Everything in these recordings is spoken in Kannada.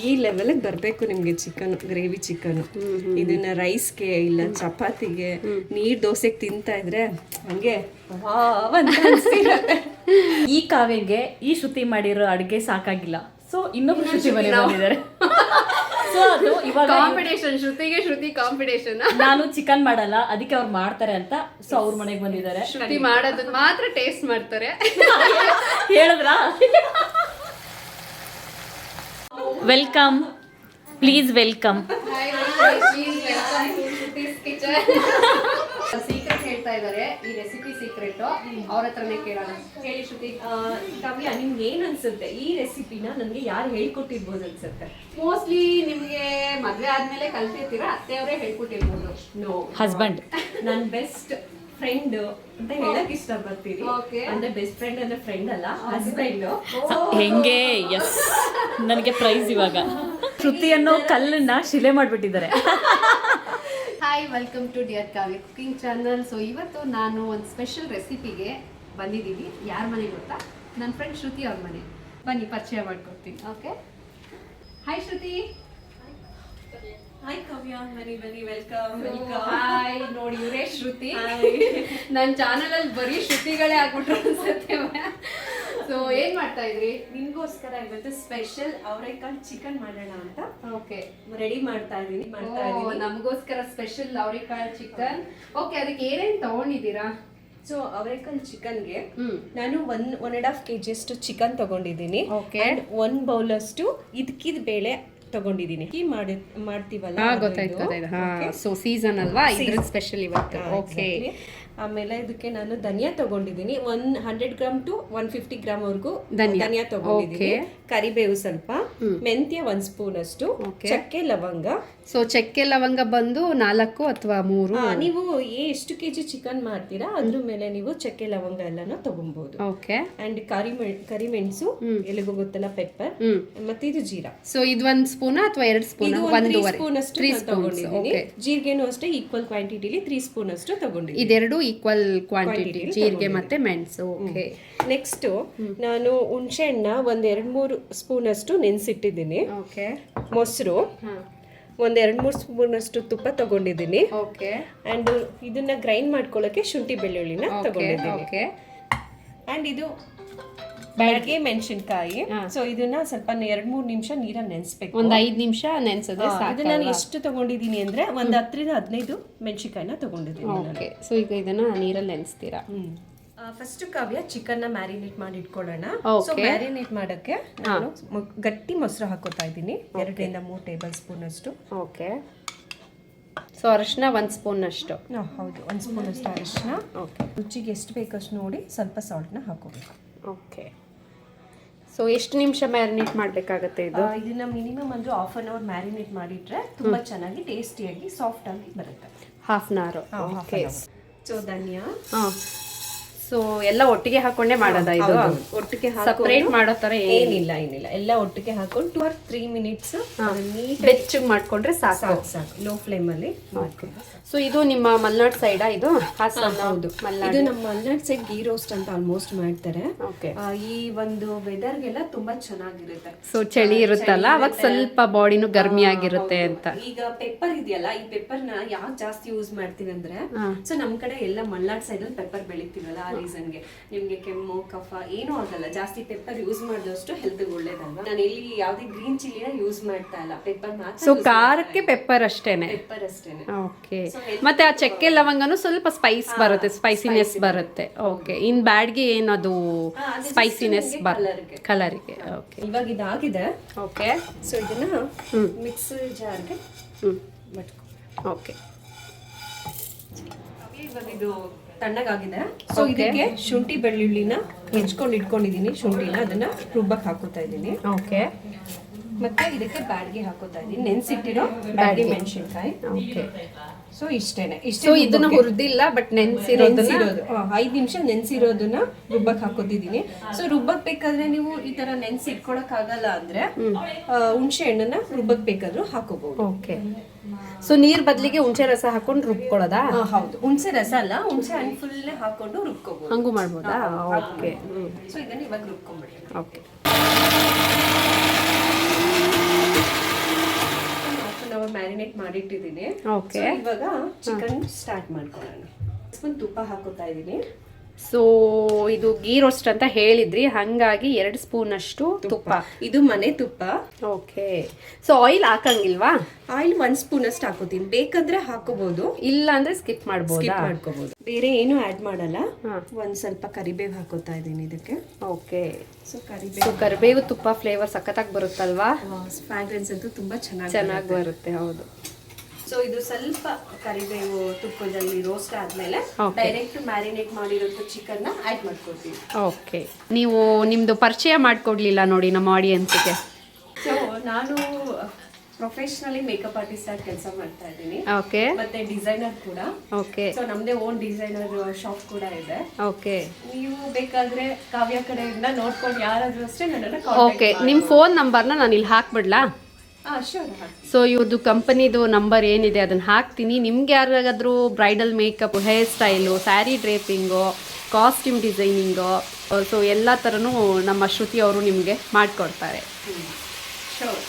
ಈ ಲೆವೆಲ್ಗೆ ಬರಬೇಕು ನಿಮಗೆ ಚಿಕನ್, ಗ್ರೇವಿ ಚಿಕನ್. ಇದನ್ನ ರೈಸ್ಗೆ ಇಲ್ಲ ಚಪಾತಿಗೆ, ನೀರ್ ದೋಸೆಗೆ ತಿಂತಾ ಇದ್ರೆ ಹಂಗೆ ವಾವ್ ಅಂತ ಅನ್ಸ್ತಿರತ್ತೆ. ಈ ಕಾವ್ಯಗೆ ಈ ಶ್ರುತಿ ಮಾಡಿರೋ ಅಡುಗೆ ಸಾಕಾಗಿಲ್ಲ, ಸೊ ಇನ್ನೊಬ್ರು ಶ್ರುತಿ ಬಂದಿದ್ದಾರೆ. ಸೊ ಅದು ಇವಾಗ ಕಾಂಪಿಟೇಷನ್, ಶ್ರುತಿ ಕಾಂಪಿಟೇಷನ್. ನಾನು ಚಿಕನ್ ಮಾಡಲ್ಲ, ಅದಕ್ಕೆ ಅವ್ರು ಮಾಡ್ತಾರೆ ಅಂತ, ಸೊ ಅವ್ರ ಮನೆಗೆ ಬಂದಿದ್ದಾರೆ. ಶ್ರುತಿ ಮಾಡೋದನ್ನ ಮಾತ್ರ ಟೇಸ್ಟ್ ಮಾಡ್ತಾರೆ. ಹೇಳಿದ್ರಾ? Welcome, please welcome. ಸೀಕ್ರೆಟ್ ಹೇಳ್ತಾ ಇದ್ದಾರೆ, ಈ ರೆಸಿಪಿ ಸೀಕ್ರೆಟ್ ಅವ್ರ ಹತ್ರನೇ ಕೇಳೋಣ. ಹೇಳಿ ಶ್ರುತಿ. ಕಾವ್ಯ, ನಿಮ್ಗೆ ಏನ್ ಅನ್ಸುತ್ತೆ ಈ ರೆಸಿಪಿನ ನನ್ಗೆ ಯಾರು ಹೇಳ್ಕೊಟ್ಟಿರ್ಬೋದು ಅನ್ಸುತ್ತೆ? ಮೋಸ್ಟ್ಲಿ ನಿಮ್ಗೆ ಮದ್ವೆ ಆದ್ಮೇಲೆ ಕಲ್ತಿರ್ತೀರಾ, ಅತ್ತೆಯವರೇ ಹೇಳ್ಕೊಟ್ಟಿರ್ಬೋದು. No, husband. ನನ್ ಬೆಸ್ಟ್ ಫ್ರೆಂಡ್ ಅಂತ ಹೇಳಕ್ ಇಷ್ಟಪಡ್ತೀನಿ. Okay. ಅಂದ್ರೆ ಬೆಸ್ಟ್ ಫ್ರೆಂಡ್ ಅಂದ್ರೆ ಫ್ರೆಂಡ್ ಅಲ್ಲ, ಹಸ್ಬೆಂಡ್. ಹೆಂಗೆ? ಎಸ್, ನನಗೆ ಪ್ರೈಸ್ ಇವಾಗ. ಶ್ರುತಿ ಅನ್ನೋ ಕಲ್ಲನ್ನ ಶಿಲೆ ಮಾಡ್ಬಿಟ್ಟಿದ್ದಾರೆ. Hi, welcome to dear Kavya cooking channel. So ಇವತ್ತು ನಾನು ಒಂದು ಸ್ಪೆಷಲ್ ರೆಸಿಪಿಗೆ ಬಂದಿದ್ದೀವಿ. ಯಾರ ಮನೆ ಗೊತ್ತಾ? ನನ್ನ ಫ್ರೆಂಡ್ ಶ್ರುತಿ ಅವ್ರ ಮನೆ. ಬನ್ನಿ ಪರಿಚಯ ಮಾಡ್ಕೊಡ್ತೀನಿ. ಓಕೆ, ಹಾಯ್ ಶ್ರುತಿ. ಹಾಯ್ ಕಾವ್ಯ, ಬನ್ನಿ ವೆಲ್ಕಮ್. ಹಾಯ್, ನೋಡಿ ಇವರೇ ಶ್ರುತಿ. ನನ್ನ ಚಾನಲ್ ಅಲ್ಲಿ ಬರೀ ಶ್ರುತಿಗಳೇ ಆಗ್ಬಿಟ್ರು ಅನ್ಸುತ್ತೆ. ಸೊ ಏನ್ ಮಾಡ್ತಾ ಇದ್ರಿ? ನಿಮ್ಗೋಸ್ಕರ ಇವತ್ತು ಸ್ಪೆಷಲ್ ಅವರೆಕಾಳು ಚಿಕನ್ ಮಾಡೋಣ ಅಂತ ಓಕೆ, ರೆಡಿ ಮಾಡ್ತಾ ಇದೀನಿ. ನಮಗೋಸ್ಕರ ಸ್ಪೆಷಲ್ ಅವರೆಕಾಳು ಚಿಕನ್. ಓಕೆ, ಅದಕ್ಕೆ ಏನೇನ್ ತಗೊಂಡಿದ್ದೀರಾ? ಸೊ ಅವರೆಕಾಳು ಚಿಕನ್ಗೆ ನಾನು 1.5 kg ಅಷ್ಟು ಚಿಕನ್ ತಗೊಂಡಿದ್ದೀನಿ. Okay. ಅಂಡ್ 1 ಬೌಲ್ ಅಷ್ಟು ಇದಕ್ಕಿದ ಬೇಳೆ ತಗೊಂಡಿದ್ದೀನಿ. ಮಾಡ್ತೀವಲ್ಲ, ಸೊ ಸೀಸನ್ ಅಲ್ವಾ, ಇದ್ರ ಸ್ಪೆಷಲ್ ಇವತ್ತು. ಓಕೆ, ಆಮೇಲೆ ಇದಕ್ಕೆ ನಾನು ಧನಿಯಾ ತಗೊಂಡಿದ್ದೀನಿ. 100 ಗ್ರಾಮ್ ಟು 150 ಗ್ರಾಮ್ ವರ್ಗೂ ಧನಿಯಾ ತಗೊಂಡಿದ್ದೀನಿ. ಕರಿಬೇವು ಸ್ವಲ್ಪ, ಮೆಂತ್ಯ 1 ಸ್ಪೂನ್ ಅಷ್ಟು, ಚಕ್ಕೆ ಲವಂಗ. ಸೊ ಚಕ್ಕೆ ಲವಂಗ ಬಂದು 4 ಅಥವಾ 3. ನೀವು ಎಷ್ಟು ಕೆಜಿ ಚಿಕನ್ ಮಾಡ್ತೀರಾ ಅದ್ರ ಮೇಲೆ ನೀವು ಚಕ್ಕೆ ಲವಂಗ ಎಲ್ಲಾನು ತಗೊಬಹುದು. ಓಕೆ, ಅಂಡ್ ಕರಿಮೆಣಸು, ಎಲ್ಲಿಗೂ ಗೊತ್ತಲ್ಲ, ಪೆಪ್ಪರ್, ಮತ್ತೆ ಇದು ಜೀರಾ. ಸೊ ಇದು 1 ಸ್ಪೂನ್ ಅಥವಾ 2 ಸ್ಪೂನ್? 3 ಸ್ಪೂನ್ ಅಷ್ಟು ತಗೊಂಡಿದ್ದೀನಿ. ಜೀರಿಗೆನೂ ಅಷ್ಟೇ ಈಕ್ವಲ್ ಕ್ವಾಂಟಿಟಿಲಿ 3 ಸ್ಪೂನ್ ಅಷ್ಟು ತಗೊಂಡಿದ್ದೀನಿ. ಇದೆರಡು ಈಕ್ವಲ್ ಕ್ವಾಂಟಿಟಿ, ಜೀರಿಗೆ ಮತ್ತೆ ಮೆಣಸು. ಓಕೆ, ನೆಕ್ಸ್ಟ್ ನಾನು ಹುಣಸೆ ಹಣ್ಣ 1-2-3 ಸ್ಪೂನ್ ಅಷ್ಟು ನೆನ್ಸಿಟ್ಟಿದ್ದೀನಿ. ಓಕೆ, ಮೊಸರು 1-2-3 ಸ್ಪೂನ್ ಅಷ್ಟು ತುಪ್ಪ ತಗೊಂಡಿದ್ದೀನಿ. ಓಕೆ, ಅಂಡ್ ಇದನ್ನ ಗ್ರೈಂಡ್ ಮಾಡ್ಕೊಳ್ಳೋಕೆ ಶುಂಠಿ ಬೆಳ್ಳುಳ್ಳಿನ ತಗೊಂಡಿದ್ದೀನಿ. ಓಕೆ, ಅಂಡ್ ಇದು ಬ್ಯಾಡ್ಗೆ ಮೆಣಸಿನ್ಕಾಯಿ. ಸೊ ಇದನ್ನ ಸ್ವಲ್ಪ 2-3 ನಿಮಿಷ ನೀರಲ್ಲಿ ನೆನೆಸ್ಬೇಕು. ಒಂದು 5 ನಿಮಿಷ ನೆನೆಸಿದ್ರೆ ಸಾಕು. ಇದು ನಾನು ಎಷ್ಟು ತಗೊಂಡಿದ್ದೀನಿ ಅಂದ್ರೆ ಒಂದು 10-15 ಮೆಣಸಿನ್ಕಾಯಿನ ತಗೊಂಡಿದ್ದೀನಿ. ಓಕೆ, ಸೊ ಈಗ ಇದನ್ನ ನೀರಲ್ಲಿ ನೆನೆಸ್ತೀರಾ? ಫಸ್ಟ್ ಕಾವ್ಯ ಚಿಕನ್ ನ ಮ್ಯಾರಿನೇಟ್ ಮಾಡಿ ಇಟ್ಕೊಳ್ಳೋಣ. ಸೊ ಮ್ಯಾರಿನೇಟ್ ಮಾಡಕ್ಕೆ ನಾನು ಗಟ್ಟಿ ಮೊಸರು ಹಾಕೋತಾ ಇದ್ದೀನಿ, 2-3 ಟೇಬಲ್ ಸ್ಪೂನ್ ಅಷ್ಟು. ಓಕೆ, ಸೊ ಅರಿಶಿನ 1 ಸ್ಪೂನ್ ಅಷ್ಟು. ಹೌದು, 1 ಸ್ಪೂನ್ ಅಷ್ಟು ಅರಿಶಿನ. ಓಕೆ, ರುಚಿಗೆ ಎಷ್ಟು ಬೇಕಷ್ಟು ನೋಡಿ ಸ್ವಲ್ಪ ಸಾಲ್ಟ್ನ ಹಾಕೋಬೇಕು. ಓಕೆ, ಸೊ ಎಷ್ಟು ನಿಮಿಷ ಮ್ಯಾರಿನೇಟ್ ಮಾಡಬೇಕಾಗತ್ತೆ ಇದು? ಇದನ್ನ ಮಿನಿಮಮ್ ಅಂದ್ರೆ 1/2 an hour ಮ್ಯಾರಿನೇಟ್ ಮಾಡಿಟ್ರೆ ತುಂಬಾ ಚೆನ್ನಾಗಿ ಟೇಸ್ಟಿಯಾಗಿ ಸಾಫ್ಟ್ ಆಗಿ ಬರುತ್ತೆ. 1/2 an hour. Okay, so dhaniya, so ಎಲ್ಲ ಒಟ್ಟಿಗೆ ಹಾಕೊಂಡೇ ಮಾಡೋದಾ ಇದು? ಒಟ್ಟಿಗೆ ಸಪರೇಟ್ ಮಾಡೋ ತರ ಏನಿಲ್ಲ ಎಲ್ಲ ಒಟ್ಟಿಗೆ ಹಾಕೊಂಡು 2 or 3 minutes ಬೆಚ್ಚಗೆ ಮಾಡ್ಕೊಂಡ್ರೆ ಸಾಕು. ಲೋ ಫ್ಲೇಮ್ ಅಲ್ಲಿ. ಸೊ ಇದು ನಿಮ್ಮ ಮಲ್ನಾಡ್ ಸೈಡಾ? ಇದು ಹಾಸನ? ಹೌದು, ಇದು ನಮ್ಮ ಮಲ್ನಾಡ್ ಸೈಡ್ ಗೀ ರೋಸ್ಟ್ ಅಂತ ಆಲ್ಮೋಸ್ಟ್ ಮಾಡ್ತಾರೆ. ಓಕೆ, ಈ ಒಂದು ವೆದರ್ಗೆಲ್ಲ ತುಂಬಾ ಚೆನ್ನಾಗಿರುತ್ತೆ. ಸೊ ಚಳಿ ಇರುತ್ತಲ್ಲ, ಅವಾಗ ಸ್ವಲ್ಪ ಬಾಡಿನೂ ಗರ್ಮಿ ಆಗಿರುತ್ತೆ ಅಂತ. ಈಗ ಪೆಪ್ಪರ್ ಇದೆಯಲ್ಲ, ಈ ಪೆಪ್ಪರ್ ನ ಯಾಕೆ ಜಾಸ್ತಿ ಯೂಸ್ ಮಾಡ್ತೀವಿ ಅಂದ್ರೆ, ಸೊ ನಮ್ ಕಡೆ ಎಲ್ಲ ಮಲ್ನಾಡ್ ಸೈಡ್ ಅಲ್ಲಿ ಪೆಪ್ಪರ್ ಬೆಳಿತೀವಲ್ಲ, ಆ ರೀಸನ್ಗೆ ನಿಮ್ಗೆ ಕೆಮ್ಮು ಕಫ ಏನೂ ಆಗಲ್ಲ. ಜಾಸ್ತಿ ಪೆಪ್ಪರ್ ಯೂಸ್ ಮಾಡಿದಷ್ಟು ಹೆಲ್ತ್ ಒಳ್ಳೇದಲ್ವಾ. ನಾನು ಇಲ್ಲಿ ಯಾವ್ದೇ ಗ್ರೀನ್ ಚಿಲ್ಲಿನ ಯೂಸ್ ಮಾಡ್ತಾ ಇಲ್ಲ, ಪೆಪ್ಪರ್ ಮಾತ್ರ. ಸೊ ಖಾರಕ್ಕೆ ಪೆಪ್ಪರ್ ಅಷ್ಟೇನೆ? ಪೆಪ್ಪರ್ ಅಷ್ಟೇನೆ. ಓಕೆ, ಮತ್ತೆ ಆ ಚಕ್ಕೆ ಲವಂಗನು ಸ್ವಲ್ಪ ಸ್ಪೈಸ್ ಬರುತ್ತೆ, ಸ್ಪೈಸಿನೆಸ್ ಬರುತ್ತೆ. ಓಕೆ, ಇನ್ ಬ್ಯಾಡ್ಗೆ ಏನದು ಸ್ಪೈಸಿನೆಸ್ ಕಲರ್ಗೆ. ಓಕೆ, ಇವಾಗ ಇದಾಗಿದೆ. ಓಕೆ, ಸೊ ಇದನ್ನ ಮಿಕ್ಸ್ ಜಾರ್ಗೆ ಓಕೆ, ಇವಾಗ ಇದು ತಣ್ಣಗಾಗಿದೆ. ಸೊ ಇದಕ್ಕೆ ಶುಂಠಿ ಬೆಳ್ಳುಳ್ಳಿನ ಹೆಚ್ಕೊಂಡು ಇಟ್ಕೊಂಡಿದ್ದೀನಿ. ಶುಂಠಿನ ಅದನ್ನ ರುಬ್ಬಕ್ಕೆ ಹಾಕೋತಾ ಇದ್ದೀನಿ. ಓಕೆ, ಮತ್ತೆ ಇದಕ್ಕೆ ಬ್ಯಾಡ್ಗೆ ಹಾಕೋತಾ ಇದ್ದೀನಿ, ನೆನ್ಸಿಟ್ಟಿರೋ ಬ್ಯಾಡ್ಗೆ ಮೆಣಸಿನ್ಕಾಯಿ. Okay, so ಇಷ್ಟೇನೆ. ಸೊ ಇದನ್ನ ಹುರಿದಿಲ್ಲ, ಬಟ್ ನೆನ್ಸಿರೋದು 5 ನಿಮಿಷ ನೆನ್ಸಿರೋದನ್ನ ರುಬ್ಬಕ್ ಹಾಕೋತಿದ್ದೀನಿ. ಸೊ ರುಬ್ಬಕ್ ಬೇಕಾದ್ರೆ ನೀವು ಈ ತರ ನೆನ್ಸಿ ಇಟ್ಕೊಳಕ್ ಆಗಲ್ಲ ಅಂದ್ರೆ ಹುಣಸೆ ಹಣ್ಣನ್ನ ರುಬ್ಬಕ್ ಬೇಕಾದ್ರೂ ಹಾಕೋಬಹುದು. ಓಕೆ, ಸೊ ನೀರ್ ಬದಲಿಗೆ ಹುಣಸೆ ರಸ ಹಾಕೊಂಡು ರುಬ್ಕೊಳ್ಳೋದಾ? ಹೌದು, ಹುಣಸೆ ರಸ ಅಲ್ಲ, ಹುಣಸೆ ಹಣ್ಣು ಫುಲ್ ಹಾಕೊಂಡು ರುಬ್ಕೋಬಹುದು. ಹಂಗೂ ಮಾಡ್ಬೋದಾ? ಓಕೆ, ಸೊ ಇದನ್ನ ಇವಾಗ ರುಬ್ಕೊಂಡ್ಬಿಡಿ. ಓಕೆ, ಮ್ಯಾರಿನೇಟ್ ಮಾಡಿಟ್ಟಿದ್ದೀನಿ. Okay. So, ಇವಾಗ ಚಿಕನ್ ಸ್ಟಾರ್ಟ್ ಮಾಡ್ಕೊಳ್ಳೋಣ. ಸ್ಪೂನ್ ತುಪ್ಪ ಹಾಕೋತಾ ಇದ್ದೀನಿ. ಸೊ ಇದು ಗೀ ರೋಸ್ಟ್ ಅಂತ ಹೇಳಿದ್ರಿ, ಹಾಗಾಗಿ 2 ಸ್ಪೂನ್ ಅಷ್ಟು ತುಪ್ಪ. ಇದು ಮನೆ ತುಪ್ಪ. ಓಕೆ. ಸೊ ಆಯಿಲ್ ಹಾಕಂಗಿಲ್ವಾ? ಆಯಿಲ್ 1 ಸ್ಪೂನ್ ಅಷ್ಟು ಹಾಕೋತೀನಿ, ಬೇಕಂದ್ರೆ ಹಾಕೋಬಹುದು, ಇಲ್ಲ ಅಂದ್ರೆ ಸ್ಕಿಪ್ ಮಾಡ್ಬೋದಾ? ಮಾಡ್ಕೋಬಹುದು. ಬೇರೆ ಏನು ಆಡ್ ಮಾಡಲ್ಲ. ಒಂದ್ ಸ್ವಲ್ಪ ಕರಿಬೇವು ಹಾಕೋತಾ ಇದ್ದೀನಿ ಇದಕ್ಕೆ. ಓಕೆ. ಸೊ ಕರಿಬೇವು ತುಪ್ಪ ಫ್ಲೇವರ್ ಸಖತ್ತಾಗಿ ಬರುತ್ತಲ್ವಾ? ಫ್ರಾಗ್ರೆನ್ಸ್ ಅಂತೂ ತುಂಬಾ ಚೆನ್ನಾಗಿ ಬರುತ್ತೆ. ಹೌದು. ಸೊ ಇದು ಸ್ವಲ್ಪ ಕರಿಬೇವು ತುಪ್ಪದಲ್ಲಿ ರೋಸ್ಟ್ ಆದ್ಮೇಲೆ ಡೈರೆಕ್ಟ್ ಮ್ಯಾರಿನೇಟ್ ಮಾಡಿರೋಂಥ ಚಿಕನ್ ನ ಆಡ್ ಮಾಡ್ಕೊಡ್ತೀವಿ. ಓಕೆ. ನೀವು ನಿಮ್ದು ಪರಿಚಯ ಮಾಡ್ಕೊಡ್ಲಿಲ್ಲ ನೋಡಿ ನಮ್ಮ ಆಡಿಯನ್ಸ್ಗೆ. ಸೊ ನಾನು ಪ್ರೊಫೆಷನಲಿ ಮೇಕಪ್ ಆರ್ಟಿಸ್ಟ್ ಆಗಿ ಕೆಲಸ ಮಾಡ್ತಾ ಇದ್ದೀನಿ. ಓಕೆ. ಮತ್ತೆ ಡಿಸೈನರ್ ಕೂಡ. ಓಕೆ. ಸೊ ನಮ್ದೇ ಓನ್ ಡಿಸೈನರ್ ಶಾಪ್ ಕೂಡ ಇದೆ. ಓಕೆ. ನೀವು ಬೇಕಾದ್ರೆ ಕಾವ್ಯ ಕಡೆಯಿಂದ ನೋಡ್ಕೊಂಡು ಯಾರಾದ್ರೂ ಅಷ್ಟೇ ನನ್ನನ್ನ ಓಕೆ. ನಿಮ್ಮ ಫೋನ್ ನಂಬರ್ನ ನಾನು ಇಲ್ಲಿ ಹಾಕ್ಬಿಡ್ಲಾ? ಶೋರ್. ಸೊ ಇವ್ರದ್ದು ಕಂಪನಿದು ನಂಬರ್ ಏನಿದೆ ಅದನ್ನು ಹಾಕ್ತೀನಿ. ನಿಮ್ಗೆ ಯಾರಿಗಾದ್ರೂ bridal makeup, hair style, sari draping, costume designing, so ಎಲ್ಲ ಥರನೂ ನಮ್ಮ ಶ್ರುತಿ ಅವರು ನಿಮಗೆ ಮಾಡಿಕೊಡ್ತಾರೆ. ಶೋರ್.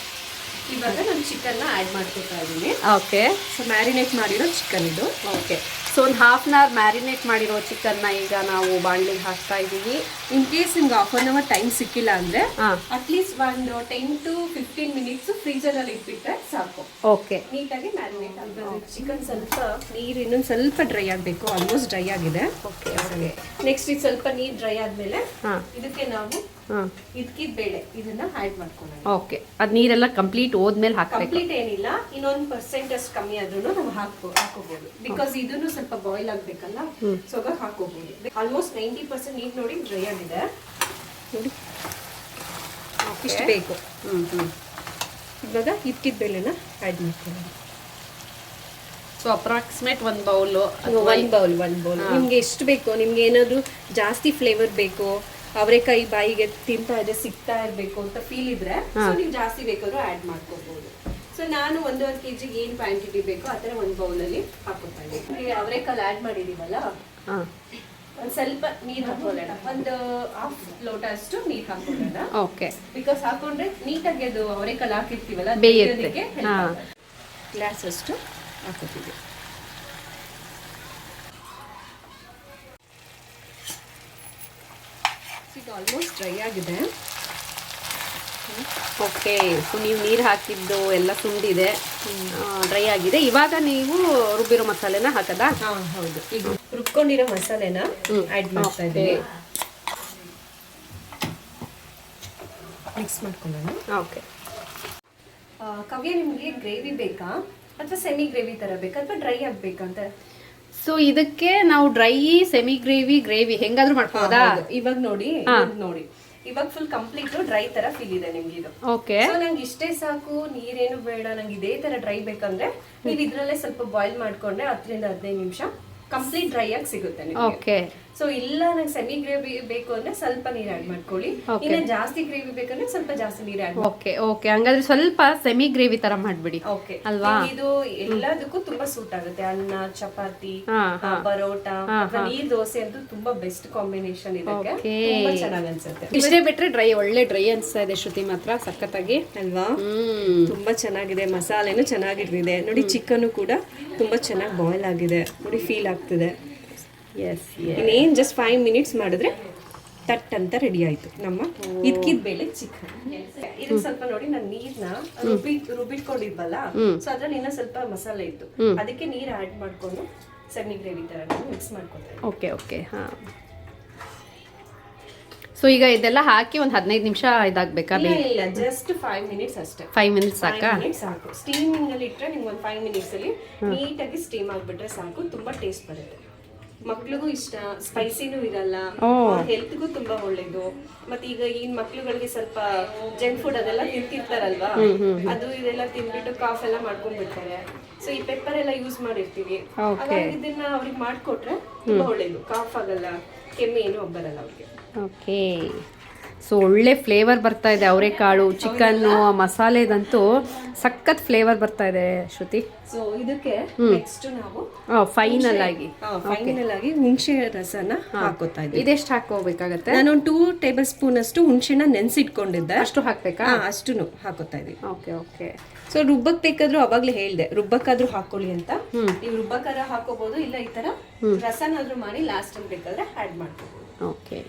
ಇವಾಗ ನಾನು ಚಿಕನ್ನ ಆ್ಯಡ್ ಮಾಡ್ಕೊತಾ ಇದ್ದೀನಿ. ಓಕೆ. ಸೊ ಮ್ಯಾರಿನೇಟ್ ಮಾಡಿರೋ ಚಿಕನ್ ಇದು. ಓಕೆ. ಸೊ ಒಂದು 1/2 hour ಮ್ಯಾರಿನೇಟ್ ಮಾಡಿರೋ ಚಿಕನ್ನ ಈಗ ನಾವು ಬಾಣಲಿಗೆ ಹಾಕ್ತಾ ಇದ್ದೀವಿ. ಇನ್ ಕೇಸ್ ನಿಮ್ಗೆ 1/2 hour ಟೈಮ್ ಸಿಕ್ಕಿಲ್ಲ ಅಂದರೆ ಹಾಂ, ಅಟ್ಲೀಸ್ಟ್ ಒಂದು 10 to 15 minutes ಫ್ರೀಜರಲ್ಲಿ ಇಟ್ಬಿಟ್ರೆ ಸಾಕು. ಓಕೆ. ನೀಟಾಗಿ ಮ್ಯಾರಿನೇಟ್ ಆಗಬೇಕು. ಚಿಕನ್ ಸ್ವಲ್ಪ ನೀರು ಇನ್ನೊಂದು ಸ್ವಲ್ಪ ಡ್ರೈ ಆಗಬೇಕು. ಆಲ್ಮೋಸ್ಟ್ ಡ್ರೈ ಆಗಿದೆ. ಓಕೆ. ಓಕೆ. ನೆಕ್ಸ್ಟ್ ಇದು ಸ್ವಲ್ಪ ನೀರು ಡ್ರೈ ಆದಮೇಲೆ ಹಾಂ, ಇದಕ್ಕೆ ನಾವು ಹಾಂ, ಇದಕ್ಕಿದ ಬೇಳೆ ಇದನ್ನ ಆ್ಯಡ್ ಮಾಡ್ಕೊಳ್ಳೋಣ. ಓಕೆ. ಅದು ನೀರೆಲ್ಲ ಕಂಪ್ಲೀಟ್ ಹೋದ್ಮೇಲೆ ಹಾಕಬೇಕು? ಕಂಪ್ಲೀಟ್ ಏನಿಲ್ಲ, ಇನ್ನೊಂದು % ಅಷ್ಟು ಕಮ್ಮಿ ಆದ್ರೂ ನಾವು ಹಾಕೋಬಹುದು. ಬಿಕಾಸ್ ಇದನ್ನು ಸ್ವಲ್ಪ ಬಾಯ್ಲ್ ಆಗಬೇಕಲ್ಲ, ಸೊ ಆಗ ಹಾಕೋಬಹುದು. ಆಲ್ಮೋಸ್ಟ್ 90% ನೀರು ನೋಡಿ ಡ್ರೈ ಆಗಿದೆ ನೋಡಿ, ಇಷ್ಟು ಬೇಕು. ಇವಾಗ ಇದಕ್ಕಿದ ಬೇಳೆನ ಆ್ಯಡ್ ಮಾಡ್ಕೊಳ್ಳೋಣ. ಸೊ ಅಪ್ರಾಕ್ಸಿಮೇಟ್ ಒಂದು ಬೌಲು, ಒಂದು ಬೌಲ್ ನಿಮ್ಗೆ ಎಷ್ಟು ಬೇಕು. ನಿಮ್ಗೆ ಏನಾದ್ರು ಜಾಸ್ತಿ ಫ್ಲೇವರ್ ಬೇಕು, ಅವರೆಕಾಯಿ ಬಾಯಿಗೆ ತಿಂತಾ ಇದೆ ಸಿಗ್ತಾ ಇರಬೇಕು ಅಂತ ಫೀಲ್ ಇದ್ರೆ ನೀವು ಜಾಸ್ತಿ ಬೇಕಾದ್ರೂ ಆ್ಯಡ್ ಮಾಡ್ಕೋಬಹುದು. ಸೊ ನಾನು 1.5 kg ಏನು ಕ್ವಾಂಟಿಟಿ ಬೇಕೋ ಆ ಥರ ಒಂದು ಬೌಲಲ್ಲಿ ಹಾಕೋತಾ ಇದ್ದೀನಿ. ಅವರೆಕಾಳು ಆ್ಯಡ್ ಮಾಡಿದೀವಲ್ಲ, ಒಂದು ಸ್ವಲ್ಪ ನೀರು ಹಾಕೊಳ್ಳೋಣ. ಒಂದು 1/2 ಲೋಟ ಅಷ್ಟು ನೀರು ಹಾಕೊಳ್ಳೋಣ. ಓಕೆ. ಬಿಕಾಸ್ ಹಾಕೊಂಡ್ರೆ ನೀಟಾಗಿ ಅದು ಅವರೆಕಾಳು ಹಾಕಿರ್ತೀವಲ್ಲ, ಬೇಯುತ್ತೆ. ಗ್ಲಾಸ್ ಅಷ್ಟು ಹಾಕೋತೀವಿ. ಈಗ ಆಲ್ಮೋಸ್ಟ್ ಡ್ರೈ ಆಗಿದೆ. ಓಕೆ. ಸೊ ನೀವು ನೀರು ಹಾಕಿದ್ದು ಎಲ್ಲ ಸುಂಡಿದೆ, ಡ್ರೈ ಆಗಿದೆ. ಇವಾಗ ನೀವು ರುಬ್ಬಿರೋ ಮಸಾಲೆನ ಹಾಕದಾ? ಹೌದು. ಈಗ ರುಬ್ಕೊಂಡಿರೋ ಮಸಾಲೆನ ಆ್ಯಡ್ ಮಾಡ್ತಾ ಇದ್ದೀವಿ. ಮಿಕ್ಸ್ ಮಾಡ್ಕೊಳ್ಳೋಣ. ಓಕೆ. ಕವ್ಯ, ನಿಮಗೆ ಗ್ರೇವಿ ಬೇಕಾ ಅಥವಾ ಸೆಮಿ ಗ್ರೇವಿ ಥರ ಬೇಕಾ ಅಥವಾ ಡ್ರೈ ಆಗಬೇಕಂತ? ಸೊ ಇದಕ್ಕೆ ನಾವು ಡ್ರೈ, ಸೆಮಿ ಗ್ರೇವಿ, ಗ್ರೇವಿ ಹೆಂಗಾದ್ರೂ ಮಾಡ್ಬೋದಾ? ಇವಾಗ ನೋಡಿ ಇವಾಗ ಫುಲ್ ಕಂಪ್ಲೀಟ್ ಡ್ರೈ ತರ ಫೀಲ್ ಇದೆ ನಿಮ್ಗೆ ಇದು. ಓಕೆ. ಸೊ ನಂಗೆ ಇಷ್ಟೇ ಸಾಕು, ನೀರೇನು ಬೇಡ, ನಂಗೆ ಇದೇ ತರ ಡ್ರೈ ಬೇಕಂದ್ರೆ ನೀವು ಇದ್ರಲ್ಲೇ ಸ್ವಲ್ಪ ಬಾಯ್ಲ್ ಮಾಡ್ಕೊಂಡ್ರೆ 10 ರಿಂದ 15 ನಿಮಿಷ ಕಂಪ್ಲೀಟ್ ಡ್ರೈ ಆಗಿ ಸಿಗುತ್ತೆ ನಿಮಗೆ. ಓಕೆ. ಸೊ ಇಲ್ಲ ನಂಗೆ ಸೆಮಿ ಗ್ರೇವಿ ಬೇಕು ಅಂದ್ರೆ ಸ್ವಲ್ಪ ನೀರು ಆಡ್ ಮಾಡ್ಕೊಳ್ಳಿ. ಇನ್ನ ಜಾಸ್ತಿ ಗ್ರೇವಿ ಬೇಕಂದ್ರೆ ಸ್ವಲ್ಪ ಜಾಸ್ತಿ ನೀರು ಆಡ್ ಮಾಡಿ. ಓಕೆ. ಓಕೆ. ಹಂಗಾದ್ರೆ ಸ್ವಲ್ಪ ಸೆಮಿ ಗ್ರೇವಿ ತರ ಮಾಡ್ಬಿಡಿ. ಓಕೆ ಅಲ್ವಾ? ಇದು ಎಲ್ಲದಕ್ಕೂ ತುಂಬಾ ಸೂಟ್ ಆಗುತ್ತೆ. ಅನ್ನ, ಚಪಾತಿ, ಪರೋಟ, ನೀರ್ ದೋಸೆ ಅಂತೂ ತುಂಬಾ ಬೆಸ್ಟ್ ಕಾಂಬಿನೇಷನ್ ಇದಕ್ಕೆ. ತುಂಬಾ ಚೆನ್ನಾಗಿ ಅನ್ಸುತ್ತೆ. ಇಷ್ಟೇ ಬಿಟ್ರೆ ಡ್ರೈ, ಒಳ್ಳೆ ಡ್ರೈ ಅನ್ಸ್ತಾ ಇದೆ ಶ್ರುತಿ ಮಾತ್ರ ಸಖತ್ತಾಗಿ, ಅಲ್ವಾ? ತುಂಬಾ ಚೆನ್ನಾಗಿದೆ. ಮಸಾಲೆನೂ ಚೆನ್ನಾಗಿರ್ತಿದೆ ನೋಡಿ. ಚಿಕನ್ ಕೂಡ ತುಂಬಾ ಚೆನ್ನಾಗಿ ಬಾಯ್ಲ್ ಆಗಿದೆ ನೋಡಿ, ಫೀಲ್ ಆಗ್ತಿದೆ. ಎಸ್. ಇನ್ನೇನು ಜಸ್ಟ್ 5 minutes ಮಾಡಿದ್ರೆ ತಟ್ ಅಂತ ರೆಡಿ ಆಯ್ತು ನಮ್ಮ ಇದಕ್ಕಿದ ಬೇಳೆ ಚಿಕನ್. ಇದು ಸ್ವಲ್ಪ ನೋಡಿ, ನಾನು ನೀರ್ನ ರುಬ್ಬಿಟ್ಕೊಂಡಿದ್ವಲ್ಲ, ಸೊ ಅದ್ರಲ್ಲಿ ಇನ್ನೂ ಸ್ವಲ್ಪ ಮಸಾಲೆ ಇತ್ತು, ಅದಕ್ಕೆ ನೀರು ಆ್ಯಡ್ ಮಾಡ್ಕೊಂಡು ಸೆಮಿ ಗ್ರೇವಿ ತರ ಮಿಕ್ಸ್ ಮಾಡ್ಕೊಳ್ತೇವೆ. ಓಕೆ. ಓಕೆ. ಹಾ. ಸೊ ಈಗ ಇದೆಲ್ಲ ಹಾಕಿ ಒಂದು 15 ನಿಮಿಷ ಇದಾಗಬೇಕಾ? ಇಲ್ಲ, ಜಸ್ಟ್ 5 minutes ಅಷ್ಟೇ. 5 minutes ಸಾಕಾ? ಸಾಕು. ಸ್ಟೀಮಿಂಗ್ ಅಲ್ಲಿ ಇಟ್ಟರೆ ನಿಮ್ಗೆ ಒಂದು 5 minutes ಅಲ್ಲಿ ನೀಟಾಗಿ ಸ್ಟೀಮ್ ಆಗ್ಬಿಟ್ರೆ ಸಾಕು. ತುಂಬಾ ಟೇಸ್ಟ್ ಬರುತ್ತೆ. ಮಕ್ಳಿಗೂ ಇಷ್ಟ, ಸ್ಪೈಸಿನೂ ಇರಲ್ಲ, ಹೆಲ್ತ್ಗೂ ತುಂಬಾ ಒಳ್ಳೇದು. ಮತ್ತೆ ಈಗ ಈ ಮಕ್ಳುಗಳಿಗೆ ಸ್ವಲ್ಪ ಜಂಕ್ ಫುಡ್ ಅದೆಲ್ಲ ತಿಂತಿರ್ತಾರಲ್ವಾ, ಅದು ಇದೆಲ್ಲ ತಿನ್ಬಿಟ್ಟು ಕಾಫ್ ಎಲ್ಲ ಮಾಡ್ಕೊಂಡ್ಬಿಡ್ತಾರೆ. ಸೊ ಈ ಪೆಪ್ಪರ್ ಎಲ್ಲ ಯೂಸ್ ಮಾಡಿರ್ತೀವಿ, ಹಾಗಾಗಿ ಇದನ್ನ ಅವ್ರಿಗೆ ಮಾಡ್ಕೊಟ್ರೆ ತುಂಬಾ ಒಳ್ಳೇದು. ಕಾಫ್ ಆಗಲ್ಲ, ಕೆಮ್ಮು ಏನು ಬರಲ್ಲ ಅವ್ರಿಗೆ. ಓಕೆ. ಸೊ ಒಳ್ಳೆ ಫ್ಲೇವರ್ ಬರ್ತಾ ಇದೆ ಅವರೆಕಾಳು ಚಿಕನ್ನು ಮಸಾಲೆದಂತೂ ಸಖತ್ ಫ್ಲೇವರ್ ಬರ್ತಾ ಇದೆ ಶ್ರುತಿ. ಸೊ ಇದಕ್ಕೆ ನೆಕ್ಸ್ಟ್ ನಾವು ಫೈನಲ್ ಆಗಿ ಹುಣಸೆ ರಸನ ಹಾಕೋತಾ ಇದ್ದೀವಿ. ಇದೆಷ್ಟು ಹಾಕೋಬೇಕಾಗತ್ತೆ? ನಾನೊಂದು 2 ಟೇಬಲ್ ಸ್ಪೂನ್ ಅಷ್ಟು ಹುಣಸೆನ ನೆನ್ಸಿಟ್ಕೊಂಡಿದ್ದೆ. ಅಷ್ಟು ಹಾಕ್ಬೇಕಾ? ಅಷ್ಟು ಹಾಕೋತಾ ಇದೀವಿ. Okay okay. ಸೊ ರುಬ್ಬಕ್ ಬೇಕಾದ್ರೂ ಅವಾಗ್ಲೇ ಹೇಳ್ದೆ, ರುಬ್ಬಕ್ಕಾದ್ರೂ ಹಾಕೊಳ್ಳಿ ಅಂತ. ನೀವು ರುಬ್ಬಕ್ಕಾರ ಹಾಕೋಬಹುದು, ಇಲ್ಲ ಈ ತರ ರಸನಾದ್ರೂ ಮಾಡಿ ಲಾಸ್ಟ್ ಅಲ್ಲಿ ಬೇಕಾದ್ರೆ ಆಡ್ ಮಾಡ್ಕೋಬಹುದು. ಓಕೆ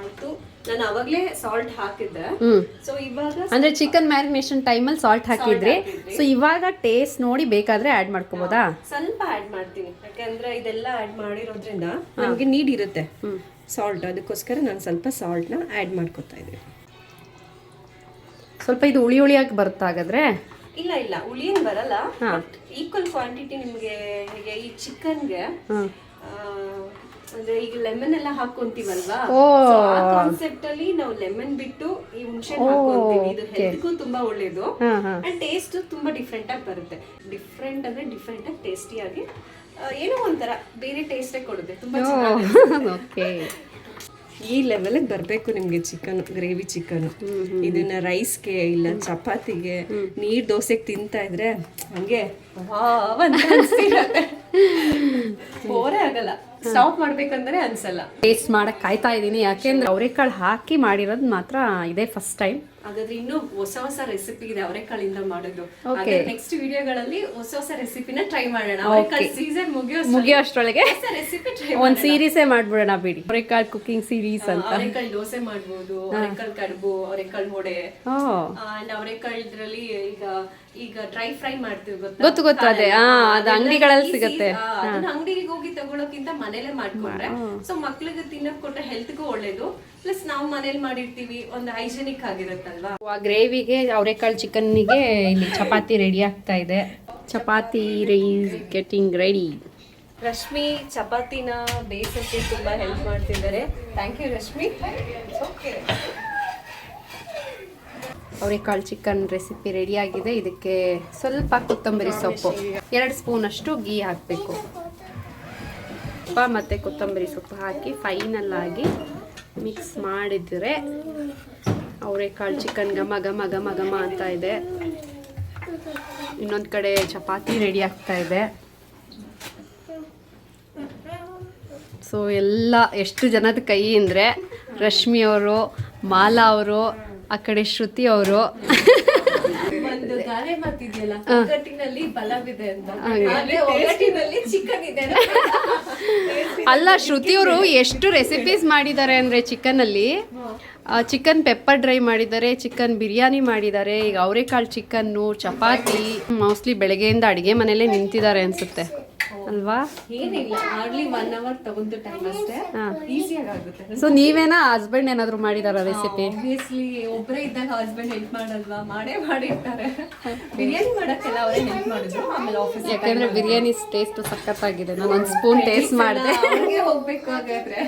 ಆಯ್ತು. ನಾನು ಅವಾಗ್ಲೇ ಸಾಲ್ಟ್ ಹಾಕಿದ್ದೆ. ಸೊ ಇವಾಗ ಅಂದ್ರೆ ಚಿಕನ್ ಮ್ಯಾರಿನೇಷನ್ ಟೈಮಲ್ಲಿ ಸಾಲ್ಟ್ ಹಾಕಿದ್ರಿ. ಸೊ ಇವಾಗ ಟೇಸ್ಟ್ ನೋಡಿ ಬೇಕಾದ್ರೆ ಆಡ್ ಮಾಡ್ಕೋಬೋದಾ? ಸ್ವಲ್ಪ ಆಡ್ ಮಾಡ್ತೀನಿ, ಯಾಕಂದ್ರೆ ಇದೆಲ್ಲ ಆಡ್ ಮಾಡಿರೋದ್ರಿಂದ ನಮ್ಗೆ ನೀಡ್ ಇರುತ್ತೆ ಸಾಲ್ಟ್. ಅದಕ್ಕೋಸ್ಕರ ನಾನು ಸ್ವಲ್ಪ ಸಾಲ್ಟ್ ನ ಆಡ್ ಮಾಡ್ಕೊತಾ ಇದ್ದೀನಿ. ಸ್ವಲ್ಪ ಇದು ಹುಳಿ ಹುಳಿಯಾಗಿ ಬರುತ್ತಾ ಹಾಗಾದ್ರೆ? ಇಲ್ಲ ಇಲ್ಲ, ಹುಳಿಯೇನ್ ಬರಲ್ಲ. ಈಕ್ವಲ್ ಕ್ವಾಂಟಿಟಿ ನಿಮ್ಗೆ ಈ ಚಿಕನ್ಗೆ ಅಂದ್ರೆ ಈಗ ಲೆಮನ್ ಎಲ್ಲ ಹಾಕೊಂತೀವಲ್ವಾ, ಕಾನ್ಸೆಪ್ಟ್ ಅಲ್ಲಿ ನಾವು ಲೆಮನ್ ಬಿಟ್ಟು ಈ ಹುಣಸೆ ಹಾಕೊಂತೀವಿ. ಇದು ಹೆಲ್ತ್ಗೂ ತುಂಬಾ ಒಳ್ಳೇದು ಅಂಡ್ ಟೇಸ್ಟ್ ತುಂಬಾ ಡಿಫ್ರೆಂಟ್ ಆಗಿ ಬರುತ್ತೆ. ಡಿಫ್ರೆಂಟ್ ಅಂದ್ರೆ ಡಿಫ್ರೆಂಟ್ ಆಗಿ ಟೇಸ್ಟಿ ಆಗಿ ಏನೋ ಒಂಥರ ಬೇರೆ ಟೇಸ್ಟೇ ಕೊಡುತ್ತೆ. ತುಂಬಾ ಚೆನ್ನಾಗಿ ಈ ಲೆವೆಲ್ಗೆ ಬರಬೇಕು ನಿಮ್ಗೆ ಚಿಕನ್, ಗ್ರೇವಿ ಚಿಕನ್. ಇದನ್ನ ರೈಸ್ಗೆ ಇಲ್ಲ ಚಪಾತಿಗೆ ನೀರ್ ದೋಸೆಗೆ ತಿಂತಾ ಇದ್ರೆ ಹಂಗೆ ವಾವ್ ಅಂತ ಅನ್ಸಿರುತ್ತೆ. ಬೋರೇ ಆಗಲ್ಲ, ಸ್ಟಾಪ್ ಮಾಡ್ಬೇಕಂದ್ರೆ ಅನ್ಸಲ್ಲ. ಟೇಸ್ಟ್ ಮಾಡಕ್ ಕಾಯ್ತಾ ಇದೀನಿ, ಯಾಕೆಂದ್ರೆ ಅವರೆಕಾಳು ಹಾಕಿ ಮಾಡಿರೋದು ಮಾತ್ರ ಇದೇ ಫಸ್ಟ್ ಟೈಮ್. ಹಾಗಾದ್ರೆ ಇನ್ನೂ ಹೊಸ ಹೊಸ ರೆಸಿಪಿ ಇದೆ ಅವರೆಕಾಳಿಂದ ಮಾಡೋದು. ನೆಕ್ಸ್ಟ್ ವಿಡಿಯೋಗಳಲ್ಲಿ ಹೊಸ ಹೊಸ ರೆಸಿಪಿನ ಟ್ರೈ ಮಾಡೋಣ. ಅವರೆಕಾಳು ಸೀಸನ್ ಮುಗಿಯೋಷ್ಟ್ರೊಳಗೆ ರೆಸಿಪಿ ಟ್ರೈ ಒಂದ್ ಸೀರೀಸೇ ಮಾಡ್ಬಿಡೋಣ ಬಿಡಿ, ಅವರೆಕಾಳು ಕುಕಿಂಗ್ ಸೀರೀಸ್ ಅಂತ. ಅವರೆಕಾಳು ದೋಸೆ ಮಾಡ್ಬೋದು, ಅವರೆಕಾಳು ಕಡುಬು, ಅವರೆಕಾಳು ಹೊಡೆ, ಅಂಡ್ ಅವರೆಕಾಳದ್ರಲ್ಲಿ ಈಗ ಡ್ರೈ ಫ್ರೈ ಮಾಡ್ತೀವಿ, ಗೊತ್ತು ಗೊತ್ತು. ಅದೇ ಅದು ಅಂಗಡಿಗಳಲ್ಲಿ ಸಿಗುತ್ತೆ. ಅಂಗಡಿಗೆ ಹೋಗಿ ತಗೊಳಕ್ಕಿಂತ ಮನೇಲೆ ಮಾಡ್ಕೊಂಡ್ರೆ ಸೊ ಮಕ್ಳಿಗೆ ತಿನ್ನಕ್ ಕೊಟ್ರೆ ಹೆಲ್ತ್ಗೂ ಒಳ್ಳೇದು, ಪ್ಲಸ್ ನಾವು ಮನೇಲಿ ಮಾಡಿರ್ತೀವಿ, ಒಂದು ಹೈಜೆನಿಕ್ ಆಗಿರುತ್ತಲ್ವಾ. ಗ್ರೇವಿಗೆ ಅವರೆಕಾಳು ಚಿಕನ್ನಿಗೆ ಇಲ್ಲಿ ಚಪಾತಿ ರೆಡಿ ಆಗ್ತಾ ಇದೆ. Chapati rice getting ready. Rashmi ಚಪಾತಿನ ಬೇಯಿಸಕ್ಕೆ ತುಂಬಾ ಹೆಲ್ಪ್ ಮಾಡ್ತಿದ್ದಾರೆ. Thank you Rashmi. ಅವರೆಕಾಳು ಚಿಕನ್ ರೆಸಿಪಿ ರೆಡಿ ಆಗಿದೆ. ಇದಕ್ಕೆ ಸ್ವಲ್ಪ ಕೊತ್ತಂಬರಿ ಸೊಪ್ಪು, 2 ಸ್ಪೂನ್ ಅಷ್ಟು ಗೀ ಹಾಕಬೇಕು. ಮತ್ತು ಕೊತ್ತಂಬರಿ ಸೊಪ್ಪು ಹಾಕಿ ಫೈನಲ್ ಆಗಿ ಮಿಕ್ಸ್ ಮಾಡಿದರೆ ಅವರೆಕಾಳು ಚಿಕನ್ ಘಮ ಘಮ ಘಮ ಘಮ ಅಂತ ಇದೆ. ಇನ್ನೊಂದು ಕಡೆ ಚಪಾತಿ ರೆಡಿ ಆಗ್ತಾ ಇದೆ. ಸೊ ಎಲ್ಲ ಎಷ್ಟು ಜನದ ಕೈ ಅಂದರೆ ರಶ್ಮಿ ಅವರು, ಮಾಲಾ ಅವರು, ಆ ಕಡೆ ಶ್ರುತಿ ಅವರು. ಒಂದು ಗಾದೆ ಮಾತಿದೆಯಲ್ಲ, ಒಗ್ಗಟ್ಟಿನಲ್ಲಿ ಬಲವಿದೆ ಅಂತ, ಒಗ್ಗಟ್ಟಿನಲ್ಲಿ ಚಿಕನ್ ಇದೆ. ಅಲ್ಲ, ಶ್ರುತಿ ಅವರು ಎಷ್ಟು ರೆಸಿಪೀಸ್ ಮಾಡಿದ್ದಾರೆ ಅಂದರೆ ಚಿಕನಲ್ಲಿ ಚಿಕನ್ ಪೆಪ್ಪರ್ ಡ್ರೈ ಮಾಡಿದ್ದಾರೆ, ಚಿಕನ್ ಬಿರಿಯಾನಿ ಮಾಡಿದ್ದಾರೆ, ಈಗ ಅವರೆಕಾಳು ಚಿಕನ್ನು, ಚಪಾತಿ. ಮೋಸ್ಟ್ಲಿ ಬೆಳಗ್ಗೆಯಿಂದ ಅಡುಗೆ ಮನೇಲೆ ನಿಂತಿದ್ದಾರೆ ಅನ್ಸುತ್ತೆ ಅಲ್ವಾ? ಏನಿಲ್ಲ, ಹಾರ್ಡ್ಲಿ 1 hour ತಗೊಂಡು ಟೈಮ್ ಅಷ್ಟೇ, ಈಸಿಯಾಗಿ ಆಗುತ್ತೆ. ಸೊ ನೀವೇನಾ ಹಸ್ಬೆಂಡ್ ಏನಾದ್ರು ಮಾಡಿದಾರ ರೆಸಿಪಿ? ಆಬ್ವಿಯಸ್ಲಿ ಒಬ್ಬರೇ ಇದ್ದಾಗ ಹಸ್ಬೆಂಡ್ ಹೆಲ್ಪ್ ಮಾಡಲ್ವಾ, ಮಾಡಿರ್ತಾರೆ. ಬಿರಿಯಾನಿ ಮಾಡಕ್ಕೆಲ್ಲ ಅವರೇ ಹೆಲ್ಪ್ ಮಾಡಿದ್ರು. ಆಮೇಲೆ ಆಫೀಸ್, ಯಾಕಂದ್ರೆ ಬಿರಿಯಾನಿ ಟೇಸ್ಟ್ ಸಖತ್ತಾಗಿದೆ. ನಾನು 1 ಸ್ಪೂನ್ ಟೇಸ್ಟ್ ಮಾಡಿದೆ. ಹೋಗ್ಬೇಕು ಹಾಗಾದ್ರೆ.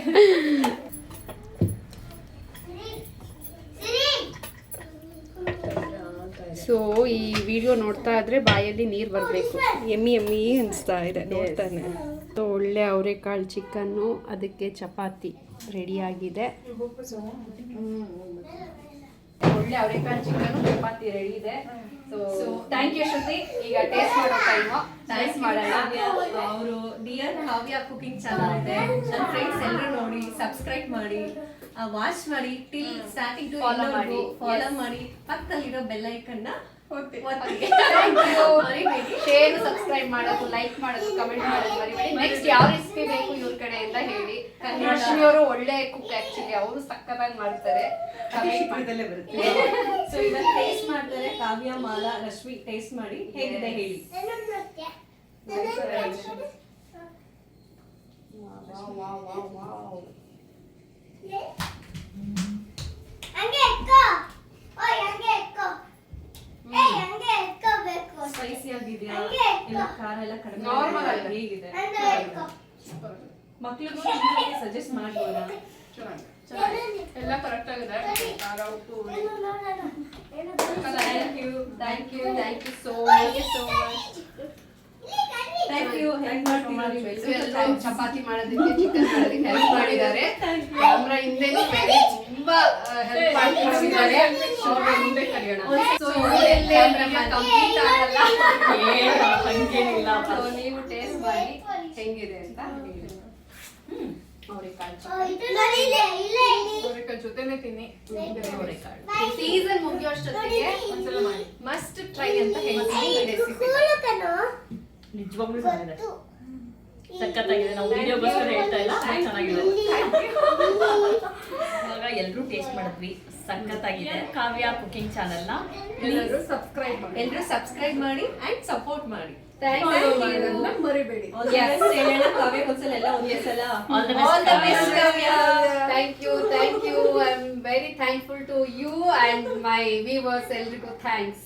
ಸೊ ಈ ವಿಡಿಯೋ ನೋಡ್ತಾ ಇದ್ರೆ ಬಾಯಲ್ಲಿ ನೀರು ಬರಬೇಕು. ಎಮ್ಮಿ ಎಮ್ಮಿ ಅನಿಸ್ತಾ ಇದೆ ನೋಡ್ತಾನೆ. ಸೊ ಒಳ್ಳೆ ಅವರೆಕಾಳು ಚಿಕನ್ನು, ಅದಕ್ಕೆ ಚಪಾತಿ ರೆಡಿಯಾಗಿದೆ. ಒಳ್ಳೆ ಅವರೆಕಾಳು ಚಿಕನ್ನು, ಚಪಾತಿ ರೆಡಿ ಇದೆ. ಸೊ ಥ್ಯಾಂಕ್ ಯು ಶ್ರುತಿ. ಈಗ ಟೇಸ್ಟ್ ಮಾಡೋ ಟೈಮು, ಟೇಸ್ಟ್ ಮಾಡೋಣ. ಅವರು ಡಿಯರ್ ಕಾವ್ಯ ಕುಕಿಂಗ್ ಚಾನಲ್ ಇದೆ, ನನ್ನ ಫ್ರೆಂಡ್ಸ್ ಎಲ್ಲರೂ ನೋಡಿ ಸಬ್ಸ್ಕ್ರೈಬ್ ಮಾಡಿ, ವಾಚ್ ಮಾಡಿ, ಟಿಲ್ ಸ್ಟಾರ್ಟಿಂಗ್ ಟು ಫಾಲೋ ಮಾಡಿ, ಪಕ್ಕದಲ್ಲಿರೋ ಬೆಲ್ ಐಕನ್ನ ಶೇರ್, ಸಬ್ಸ್ಕ್ರೈಬ್ ಮಾಡೋದು, ಲೈಕ್ ಮಾಡೋದು, ಕಮೆಂಟ್ ಮಾಡೋದು ಮರಿಬೇಡಿ. ನೆಕ್ಸ್ಟ್ ಯಾವ ರೆಸಿಪಿ ಬೇಕು ಇವ್ರ ಕಡೆಯಿಂದ ಹೇಳಿ. ರಶ್ಮಿ ಅವರು ಒಳ್ಳೆ ಕುಕ್, ಆಕ್ಚುಲಿ ಅವರು ಸಕ್ಕತ್ತಾಗಿ ಮಾಡ್ತಾರೆ. ಚಿತ್ರದಲ್ಲೇ ಬರುತ್ತೆ. ಸೊ ಇವಾಗ ಟೇಸ್ಟ್ ಮಾಡ್ತಾರೆ ಕಾವ್ಯ, ಮಾಲಾ, ರಶ್ಮಿ. ಟೇಸ್ಟ್ ಮಾಡಿ ಹೇಗಿದೆ ಹೇಳಿ. ಸ್ಪೈಸಿ ಆಗಿದೆಯಾ, ಇಲ್ಲ ಖಾರ ಎಲ್ಲ ಕಡಿಮೆ, ಹೇಗಿದೆ? ಮಕ್ಳಿಗೂ ಸಜೆಸ್ಟ್ ಮಾಡ್ಬೋದಾ? ಎಲ್ಲ ಕರೆಕ್ಟ್ ಆಗಿದೆ. Thank you so much. Thank you help ಮಾಡ್ತಿದ್ದೀವಿ ಎಲ್ಲರೂ ಚಪಾತಿ ಮಾಡೋದಕ್ಕೆ ಚಿಕನ್ ಮಾಡೋದಕ್ಕೆ ಹೆಲ್ಪ್ ಮಾಡಿದ್ದಾರೆ ಕ್ಯಾಮ್ರಾ ಹಿಂದೆ ತುಂಬಾ ಹೆಲ್ಪ್ ಮಾಡ್ತಿದ್ದಾರೆ ಅವ್ರ ಮುಂದೆ ಕರೆಯೋಣ ಸೊ ಕ್ಯಾಮ್ರಾ ಕಂಪ್ಲೀಟ್ ಆಗಲ್ಲ ಹಂಗೇನಿಲ್ಲ ಸೊ ನೀವು ಟೇಸ್ಟ್ ಮಾಡಿ ಹೆಂಗಿದೆ ಅಂತ ಹೇಳಿ ಅವ್ರಿಕಾಳ್ ಜೊತೆನೆ ತಿನ್ನಿ ಸೀಸನ್ ಮುಗಿಯೋಷ್ಟೊತ್ತಿಗೆ ಒಂದ್ಸಲ ಮಾಡಿ ಮಸ್ಟ್ ಟ್ರೈ ಅಂತ ಹೇಳ್ತೀನಿ ಈ ರೆಸಿಪಿ ನಿಜವಾಗ್ಲೂ ಚೆನ್ನಾಗಿದೆ ಸಖತ್ತಾಗಿದೆ ನಾವು ವಿಡಿಯೋಗೋಸ್ಕರ ಹೇಳ್ತಾ ಇಲ್ಲ ಚೆನ್ನಾಗಿದೆ ಇವಾಗ ಎಲ್ಲರೂ ಟೇಸ್ಟ್ ಮಾಡಿದ್ವಿ ಸಖತ್ತಾಗಿದೆ ಕಾವ್ಯ ಕುಕಿಂಗ್ ಚಾನೆಲ್ನ ಎಲ್ಲರೂ ಸಬ್ಸ್ಕ್ರೈಬ್ ಮಾಡಿ ಎಲ್ಲರೂ ಸಬ್ಸ್ಕ್ರೈಬ್ ಮಾಡಿ ಅಂಡ್ ಸಪೋರ್ಟ್ ಮಾಡಿ Follow ಮಾಡೋದನ್ನ ಮರಿಬೇಡಿ ಹೇಳೋಣ ಕಾವ್ಯ ಒಂದ್ಸಲ ಎಲ್ಲ ಒಂದೇ ಸಲ All the All the best, best, Kavya. Thank you. I'm very thankful to you and my viewers. Eldrigo thanks.